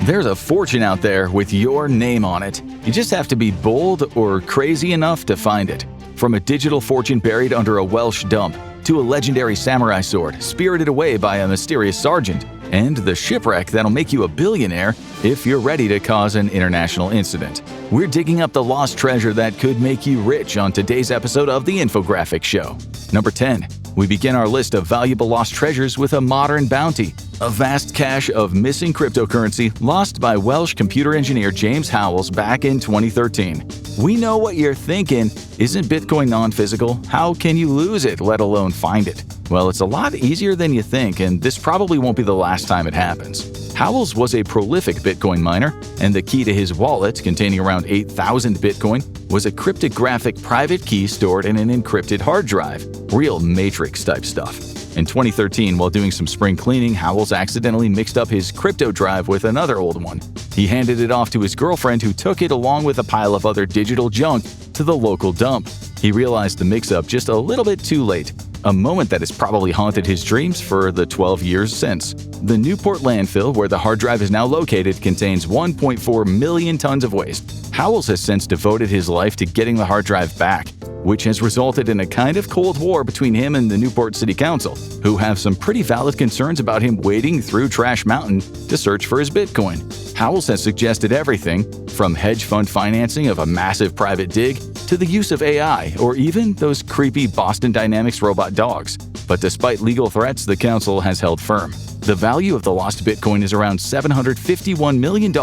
There's a fortune out there with your name on it. You just have to be bold or crazy enough to find it. From a digital fortune buried under a Welsh dump, to a legendary samurai sword spirited away by a mysterious sergeant, and the shipwreck that'll make you a billionaire if you're ready to cause an international incident. We're digging up the lost treasure that could make you rich on today's episode of the Infographics Show. Number 10. We begin our list of valuable lost treasures with a modern bounty. A vast cache of missing cryptocurrency lost by Welsh computer engineer James Howells back in 2013. We know what you're thinking. Isn't Bitcoin non-physical? How can you lose it, let alone find it? Well, it's a lot easier than you think, and this probably won't be the last time it happens. Howells was a prolific Bitcoin miner, and the key to his wallet, containing around 8,000 Bitcoin, was a cryptographic private key stored in an encrypted hard drive. Real Matrix-type stuff. In 2013, while doing some spring cleaning, Howells accidentally mixed up his crypto drive with another old one. He handed it off to his girlfriend, who took it along with a pile of other digital junk to the local dump. He realized the mix-up just a little bit too late, a moment that has probably haunted his dreams for the 12 years since. The Newport landfill, where the hard drive is now located, contains 1.4 million tons of waste. Howells has since devoted his life to getting the hard drive back, which has resulted in a kind of cold war between him and the Newport City Council, who have some pretty valid concerns about him wading through Trash Mountain to search for his Bitcoin. Howells has suggested everything from hedge fund financing of a massive private dig to the use of AI or even those creepy Boston Dynamics robot dogs. But despite legal threats, the council has held firm. The value of the lost Bitcoin is around $751 million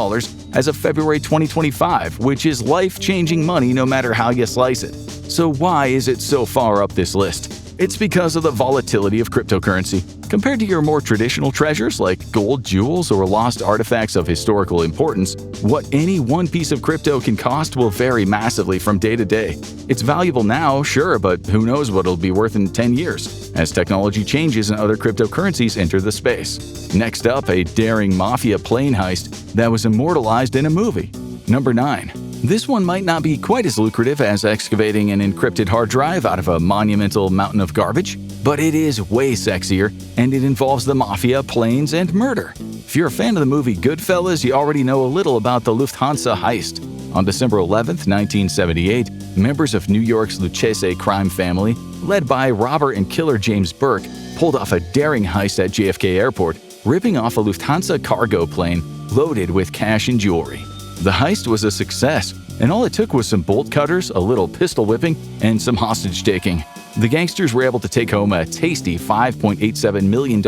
as of February 2025, which is life-changing money no matter how you slice it. So why is it so far up this list? It's because of the volatility of cryptocurrency. Compared to your more traditional treasures like gold, jewels, or lost artifacts of historical importance, what any one piece of crypto can cost will vary massively from day to day. It's valuable now, sure, but who knows what it'll be worth in 10 years, as technology changes and other cryptocurrencies enter the space. Next up, a daring Mafia plane heist that was immortalized in a movie. Number 9. This one might not be quite as lucrative as excavating an encrypted hard drive out of a monumental mountain of garbage, but it is way sexier, and it involves the Mafia, planes, and murder. If you're a fan of the movie Goodfellas, you already know a little about the Lufthansa heist. On December 11, 1978, members of New York's Lucchese crime family, led by robber and killer James Burke, pulled off a daring heist at JFK Airport, ripping off a Lufthansa cargo plane loaded with cash and jewelry. The heist was a success, and all it took was some bolt cutters, a little pistol whipping, and some hostage-taking. The gangsters were able to take home a tasty $5.87 million,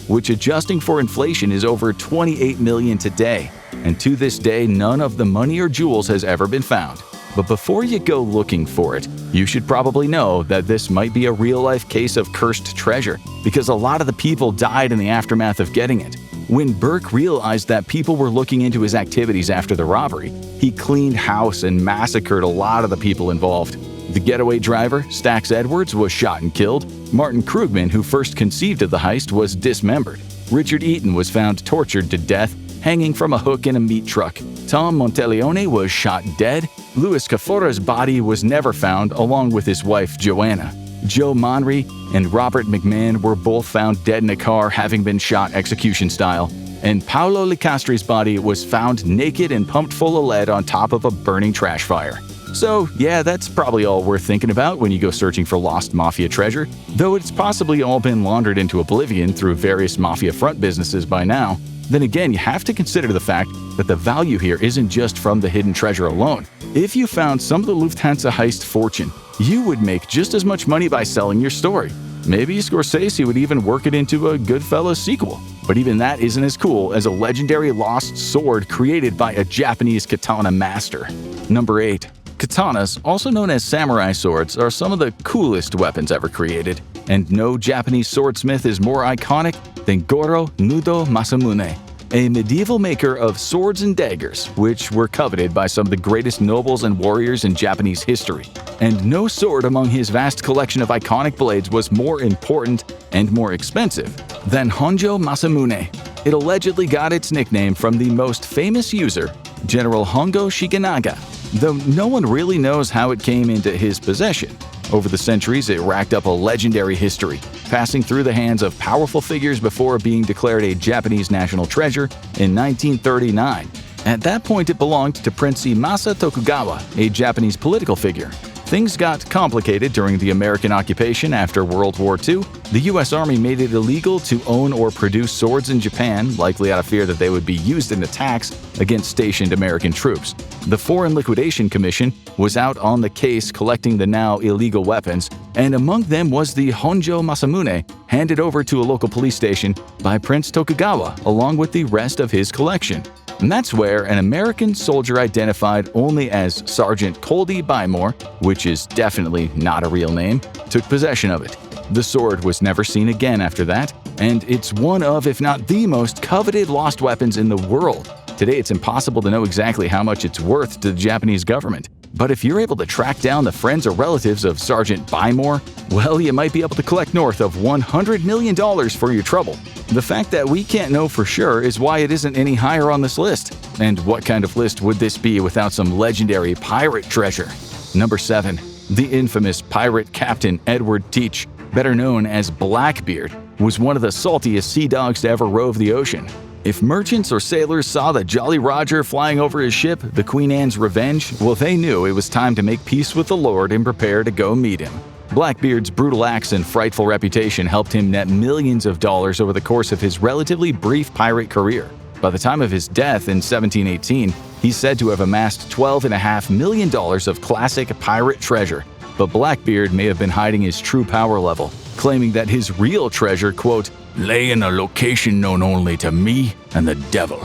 which adjusting for inflation is over $28 million today. And to this day, none of the money or jewels has ever been found. But before you go looking for it, you should probably know that this might be a real-life case of cursed treasure, because a lot of the people died in the aftermath of getting it. When Burke realized that people were looking into his activities after the robbery, he cleaned house and massacred a lot of the people involved. The getaway driver, Stax Edwards, was shot and killed. Martin Krugman, who first conceived of the heist, was dismembered. Richard Eaton was found tortured to death, hanging from a hook in a meat truck. Tom Monteleone was shot dead. Louis Cafora's body was never found, along with his wife Joanna. Joe Monry and Robert McMahon were both found dead in a car, having been shot execution-style. And Paolo Licastre's body was found naked and pumped full of lead on top of a burning trash fire. So yeah, that's probably all worth thinking about when you go searching for lost Mafia treasure, though it's possibly all been laundered into oblivion through various Mafia front businesses by now. Then again, you have to consider the fact that the value here isn't just from the hidden treasure alone. If you found some of the Lufthansa heist fortune, you would make just as much money by selling your story. Maybe Scorsese would even work it into a Goodfellas sequel. But even that isn't as cool as a legendary lost sword created by a Japanese katana master. Number 8. Katanas, also known as samurai swords, are some of the coolest weapons ever created. And no Japanese swordsmith is more iconic than Goro Honjo Masamune, a medieval maker of swords and daggers, which were coveted by some of the greatest nobles and warriors in Japanese history. And no sword among his vast collection of iconic blades was more important and more expensive than Honjo Masamune. It allegedly got its nickname from the most famous user, General Hongo Shikanaga, though no one really knows how it came into his possession. Over the centuries, it racked up a legendary history, passing through the hands of powerful figures before being declared a Japanese national treasure in 1939. At that point, it belonged to Prince Ieyasu Tokugawa, a Japanese political figure. Things got complicated during the American occupation after World War II. The U.S. Army made it illegal to own or produce swords in Japan, likely out of fear that they would be used in attacks against stationed American troops. The Foreign Liquidation Commission was out on the case collecting the now illegal weapons, and among them was the Honjo Masamune, handed over to a local police station by Prince Tokugawa along with the rest of his collection. And that's where an American soldier identified only as Sergeant Coldy Bymore, which is definitely not a real name, took possession of it. The sword was never seen again after that, and it's one of, if not the most coveted lost weapons in the world. Today it's impossible to know exactly how much it's worth to the Japanese government. But if you're able to track down the friends or relatives of Sergeant Bymore, well, you might be able to collect north of $100 million for your trouble. The fact that we can't know for sure is why it isn't any higher on this list. And what kind of list would this be without some legendary pirate treasure? Number 7. The infamous pirate captain Edward Teach, better known as Blackbeard, was one of the saltiest sea dogs to ever rove the ocean. If merchants or sailors saw the Jolly Roger flying over his ship, the Queen Anne's Revenge, well, they knew it was time to make peace with the Lord and prepare to go meet him. Blackbeard's brutal acts and frightful reputation helped him net millions of dollars over the course of his relatively brief pirate career. By the time of his death in 1718, he's said to have amassed $12.5 million of classic pirate treasure. But Blackbeard may have been hiding his true power level, claiming that his real treasure, quote, lay in a location known only to me and the devil.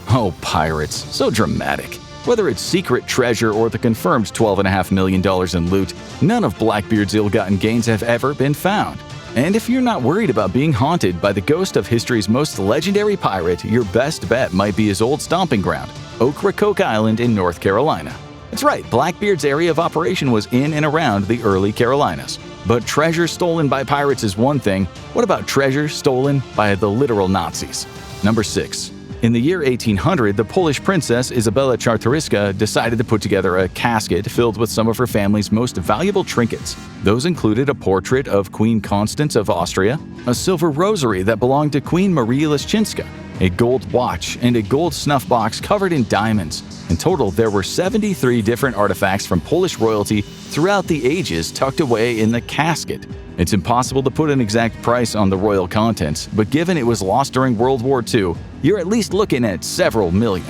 Oh, pirates, so dramatic. Whether it's secret treasure or the confirmed $12.5 million in loot, none of Blackbeard's ill-gotten gains have ever been found. And if you're not worried about being haunted by the ghost of history's most legendary pirate, your best bet might be his old stomping ground, Ocracoke Island in North Carolina. That's right, Blackbeard's area of operation was in and around the early Carolinas. But treasure stolen by pirates is one thing. What about treasure stolen by the literal Nazis? Number 6. In the year 1800, the Polish princess Izabela Czartoryska decided to put together a casket filled with some of her family's most valuable trinkets. Those included a portrait of Queen Constance of Austria, a silver rosary that belonged to Queen Marie Leszczyńska, a gold watch, and a gold snuff box covered in diamonds. In total, there were 73 different artifacts from Polish royalty throughout the ages tucked away in the casket. It's impossible to put an exact price on the royal contents, but given it was lost during World War II, you're at least looking at several million.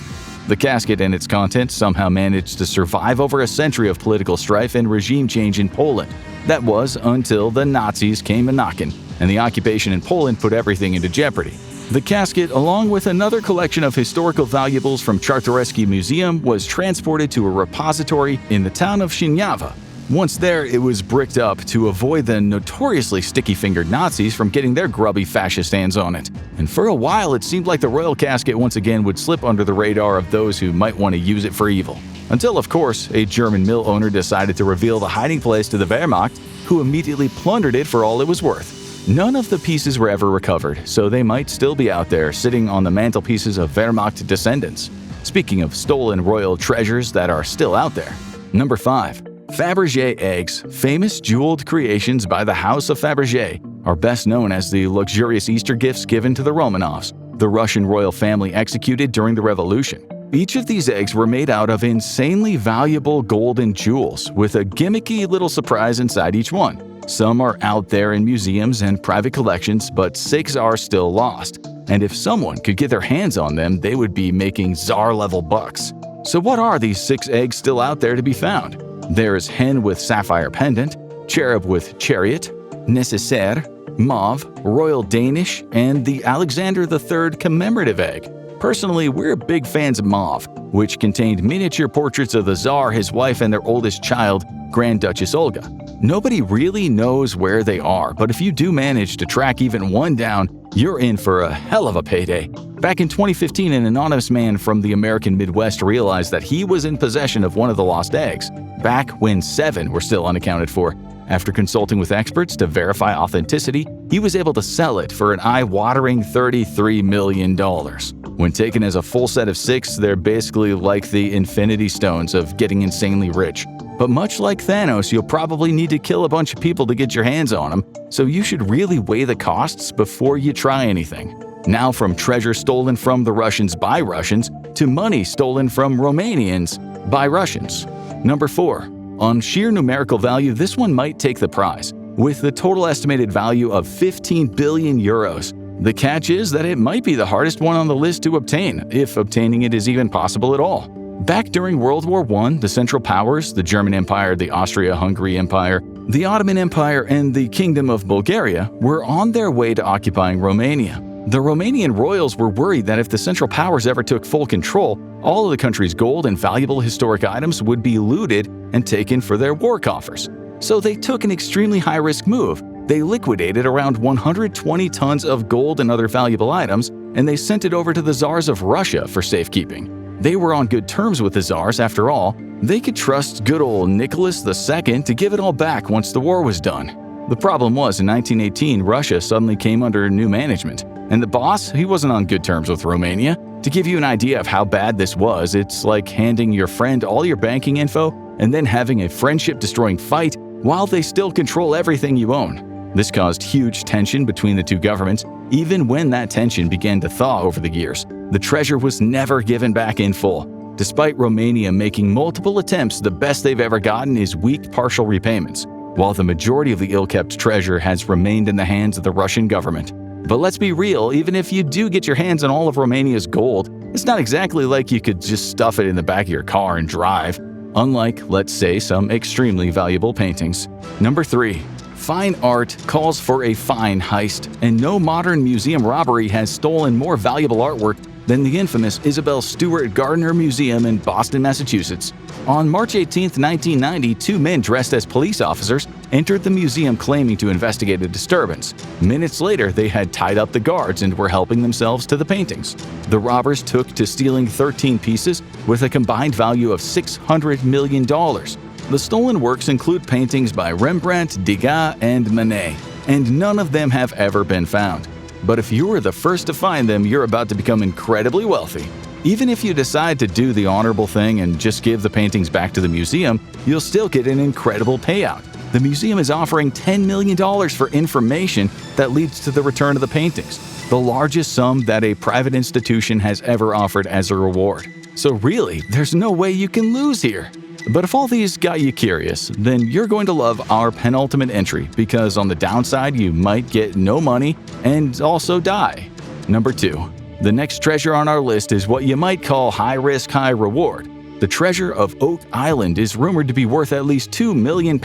The casket and its contents somehow managed to survive over a century of political strife and regime change in Poland. That was until the Nazis came a-knockin', and the occupation in Poland put everything into jeopardy. The casket, along with another collection of historical valuables from Czartoryski Museum, was transported to a repository in the town of Sieniawa. Once there, it was bricked up to avoid the notoriously sticky-fingered Nazis from getting their grubby fascist hands on it. And for a while, it seemed like the royal casket once again would slip under the radar of those who might want to use it for evil. Until, of course, a German mill owner decided to reveal the hiding place to the Wehrmacht, who immediately plundered it for all it was worth. None of the pieces were ever recovered, so they might still be out there sitting on the mantelpieces of Wehrmacht descendants. Speaking of stolen royal treasures that are still out there. Number 5. Fabergé eggs, famous jeweled creations by the House of Fabergé, are best known as the luxurious Easter gifts given to the Romanovs, the Russian royal family executed during the Revolution. Each of these eggs were made out of insanely valuable gold and jewels, with a gimmicky little surprise inside each one. Some are out there in museums and private collections, but 6 are still lost. And if someone could get their hands on them, they would be making czar-level bucks. So what are these 6 eggs still out there to be found? There's hen with sapphire pendant, cherub with chariot, nécessaire, mauve, royal Danish, and the Alexander III commemorative egg. Personally, we're big fans of mauve, which contained miniature portraits of the Tsar, his wife, and their oldest child, Grand Duchess Olga. Nobody really knows where they are, but if you do manage to track even one down, you're in for a hell of a payday. Back in 2015, an anonymous man from the American Midwest realized that he was in possession of one of the lost eggs, back when 7 were still unaccounted for. After consulting with experts to verify authenticity, he was able to sell it for an eye-watering $33 million. When taken as a full set of 6, they're basically like the infinity stones of getting insanely rich. But much like Thanos, you'll probably need to kill a bunch of people to get your hands on them, so you should really weigh the costs before you try anything. Now from treasure stolen from the Russians by Russians to money stolen from Romanians by Russians. Number 4. On sheer numerical value, this one might take the prize, with the total estimated value of 15 billion euros. The catch is that it might be the hardest one on the list to obtain, if obtaining it is even possible at all. Back during World War I, the Central Powers, the German Empire, the Austria-Hungary Empire, the Ottoman Empire, and the Kingdom of Bulgaria were on their way to occupying Romania. The Romanian royals were worried that if the Central Powers ever took full control, all of the country's gold and valuable historic items would be looted and taken for their war coffers. So they took an extremely high-risk move. They liquidated around 120 tons of gold and other valuable items, and they sent it over to the Tsars of Russia for safekeeping. They were on good terms with the Tsars, after all. They could trust good old Nicholas II to give it all back once the war was done. The problem was, in 1918, Russia suddenly came under new management, and the boss, he wasn't on good terms with Romania. To give you an idea of how bad this was, it's like handing your friend all your banking info and then having a friendship-destroying fight while they still control everything you own. This caused huge tension between the two governments. Even when that tension began to thaw over the years, the treasure was never given back in full. Despite Romania making multiple attempts, the best they've ever gotten is weak partial repayments, while the majority of the ill-kept treasure has remained in the hands of the Russian government. But let's be real, even if you do get your hands on all of Romania's gold, it's not exactly like you could just stuff it in the back of your car and drive, unlike, let's say, some extremely valuable paintings. Number 3. Fine art calls for a fine heist, and no modern museum robbery has stolen more valuable artwork than the infamous Isabel Stewart Gardner Museum in Boston, Massachusetts. On March 18, 1990, 2 men dressed as police officers entered the museum claiming to investigate a disturbance. Minutes later, they had tied up the guards and were helping themselves to the paintings. The robbers took to stealing 13 pieces with a combined value of $600 million. The stolen works include paintings by Rembrandt, Degas, and Manet, and none of them have ever been found. But if you were the first to find them, you're about to become incredibly wealthy. Even if you decide to do the honorable thing and just give the paintings back to the museum, you'll still get an incredible payout. The museum is offering $10 million for information that leads to the return of the paintings, the largest sum that a private institution has ever offered as a reward. So really, there's no way you can lose here. But if all these got you curious, then you're going to love our penultimate entry, because on the downside you might get no money and also die. Number 2. The next treasure on our list is what you might call high risk, high reward. The treasure of Oak Island is rumored to be worth at least £2 million,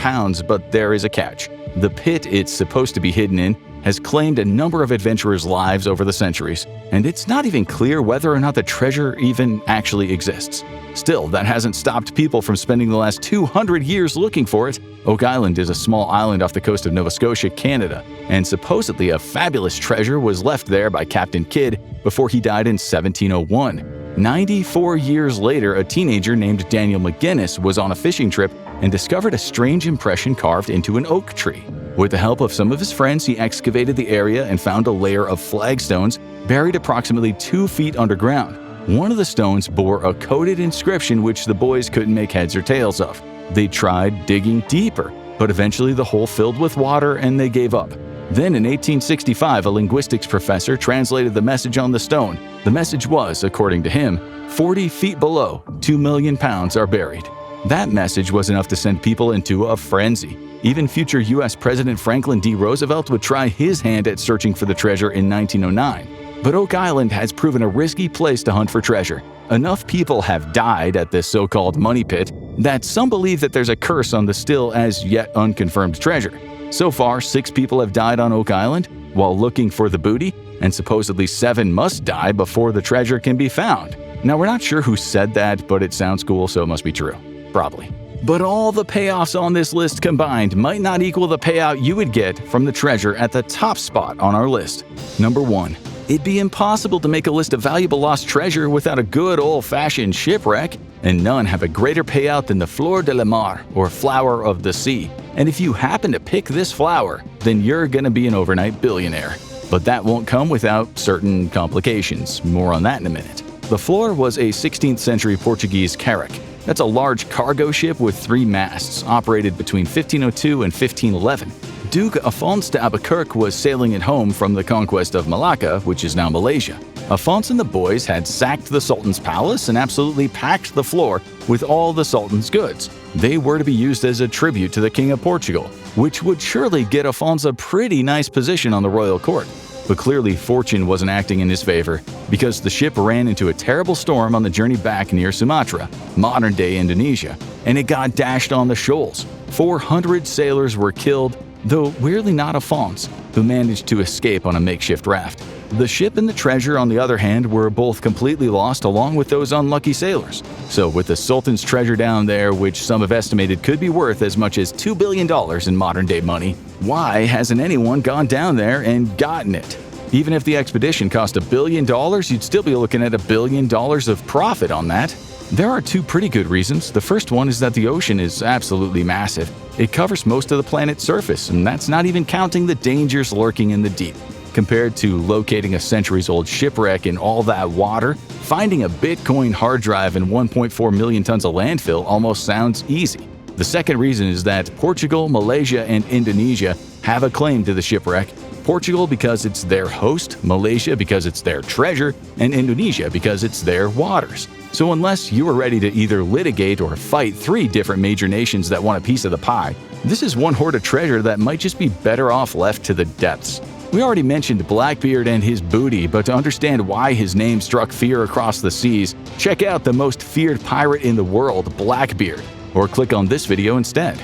but there is a catch. The pit it's supposed to be hidden in has claimed a number of adventurers' lives over the centuries, and it's not even clear whether or not the treasure even actually exists. Still, that hasn't stopped people from spending the last 200 years looking for it. Oak Island is a small island off the coast of Nova Scotia, Canada, and supposedly a fabulous treasure was left there by Captain Kidd before he died in 1701. 94 years later, a teenager named Daniel McGinnis was on a fishing trip and discovered a strange impression carved into an oak tree. With the help of some of his friends, he excavated the area and found a layer of flagstones buried approximately 2 feet underground. One of the stones bore a coded inscription which the boys couldn't make heads or tails of. They tried digging deeper, but eventually the hole filled with water and they gave up. Then in 1865, a linguistics professor translated the message on the stone. The message was, according to him, 40 feet below, £2 million are buried. That message was enough to send people into a frenzy. Even future U.S. President Franklin D. Roosevelt would try his hand at searching for the treasure in 1909. But Oak Island has proven a risky place to hunt for treasure. Enough people have died at this so-called money pit that some believe that there's a curse on the still as yet unconfirmed treasure. So far, 6 people have died on Oak Island while looking for the booty, and supposedly 7 must die before the treasure can be found. Now, we're not sure who said that, but it sounds cool, so it must be true. Probably. But all the payoffs on this list combined might not equal the payout you would get from the treasure at the top spot on our list. Number 1. It'd be impossible to make a list of valuable lost treasure without a good old-fashioned shipwreck, and none have a greater payout than the Fleur de la Mar, or flower of the sea. And if you happen to pick this flower, then you're gonna be an overnight billionaire. But that won't come without certain complications. More on that in a minute. The flor was a 16th century Portuguese carrack. That's a large cargo ship with 3 masts, operated between 1502 and 1511. Duke Afonso de Albuquerque was sailing it home from the conquest of Malacca, which is now Malaysia. Afonso and the boys had sacked the Sultan's palace and absolutely packed the floor with all the Sultan's goods. They were to be used as a tribute to the King of Portugal, which would surely get Afonso a pretty nice position on the royal court. But clearly fortune wasn't acting in his favor, because the ship ran into a terrible storm on the journey back near Sumatra, modern-day Indonesia, and it got dashed on the shoals. 400 sailors were killed, though weirdly not Afonso, who managed to escape on a makeshift raft. The ship and the treasure, on the other hand, were both completely lost along with those unlucky sailors. So with the Sultan's treasure down there, which some have estimated could be worth as much as $2 billion in modern-day money, why hasn't anyone gone down there and gotten it? Even if the expedition cost $1 billion, you'd still be looking at $1 billion of profit on that. There are 2 pretty good reasons. The first one is that the ocean is absolutely massive. It covers most of the planet's surface, and that's not even counting the dangers lurking in the deep. Compared to locating a centuries-old shipwreck in all that water, finding a Bitcoin hard drive and 1.4 million tons of landfill almost sounds easy. The second reason is that Portugal, Malaysia, and Indonesia have a claim to the shipwreck. Portugal because it's their host, Malaysia because it's their treasure, and Indonesia because it's their waters. So unless you are ready to either litigate or fight 3 different major nations that want a piece of the pie, this is one hoard of treasure that might just be better off left to the depths. We already mentioned Blackbeard and his booty, but to understand why his name struck fear across the seas, check out the most feared pirate in the world, Blackbeard, or click on this video instead.